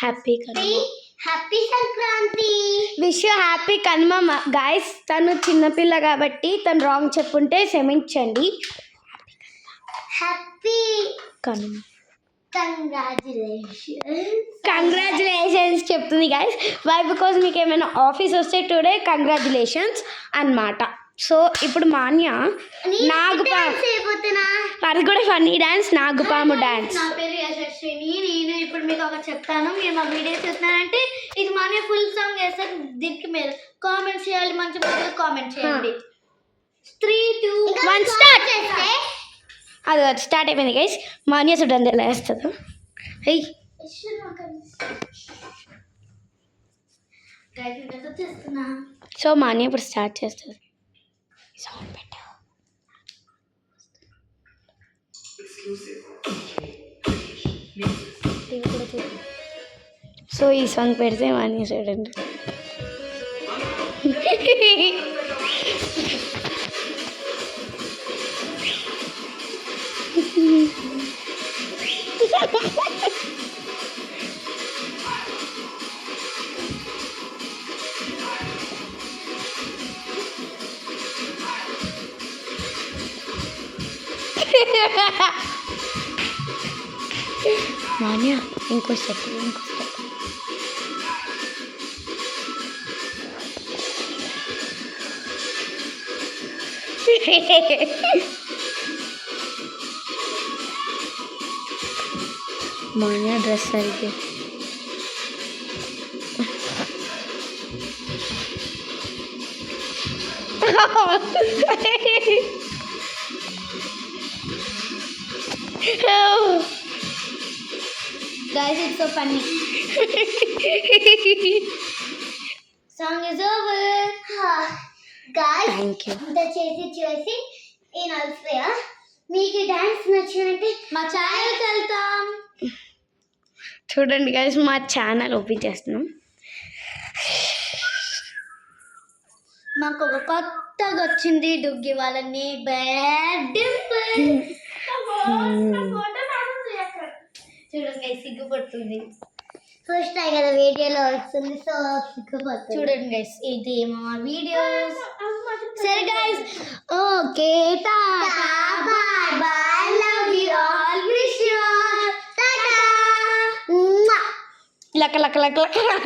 Happy Kanuma. Happy Sankranti. Wish you happy Kanuma guys. తను చిన్నపిల్ల కాబట్టి తను రాంగ్ చెప్పుంటే క్షమించండి. హ్యాపీ కనుమ. కంగ్రాచులేషన్స్ చెప్తుంది గాయస్. వై బికాజ్ మీకు ఏమైనా ఆఫీస్ వస్తే టుడే కంగ్రాచులేషన్స్ అన్నమాట. సో ఇప్పుడు మాన్య అది కూడా ఫన్నీ డాన్స్, నాగుపాము డాన్స్. నా పేరు యశస్విని. నేను ఇప్పుడు మీకు ఒకటి చెప్తాను. మీరు మా వీడియో చూస్తున్నారంటే ఇది మాన్య ఫుల్ సాంగ్ వేస్తారు. దీనికి మీరు కామెంట్ చేయాలి, మంచి మంచిగా కామెంట్ చేయండి. 3, 2, 1 స్టార్ట్. అది స్టార్ట్ అయిపోయింది గైస్. మాన్య చూడండి ఎలా వేస్తుందో. సో మాన్య ఇప్పుడు స్టార్ట్ చేస్తుంది. సౌండ్ పెట్టు. సో ఈ సాంగ్ పెడితే మాన్య చూడండి. మాన్య ఇంకో స్టెప్. మాన్య డ్రెస్ సరిగ్గా Guys, it's so funny. Song is over. Guys, thank you. ఇంత చేసి నేను అలసిపోయా. మీకు డాన్స్ నచ్చినట్టే మా ఛానల్కి వెళ్తాం. చూడండి గైస్, మా ఛానల్ ఓపెన్ చేస్తున్నాం. మాకు ఒక కొత్తగా వచ్చింది డుగ్గి వాళ్ళని బ్యాడ్ డింపుల్. చూడండి సిగ్గుపడుతుంది. ఫస్ట్ టైం కదా వీడియోలో వస్తుంది, సో సిగ్గుపడుతుంది. చూడండి గైస్, ఇది మా వీడియోస్. సరే guys, okay, tata, bye bye, love you all, wish you all, tata. లక్క లక్క లక్క లక్క.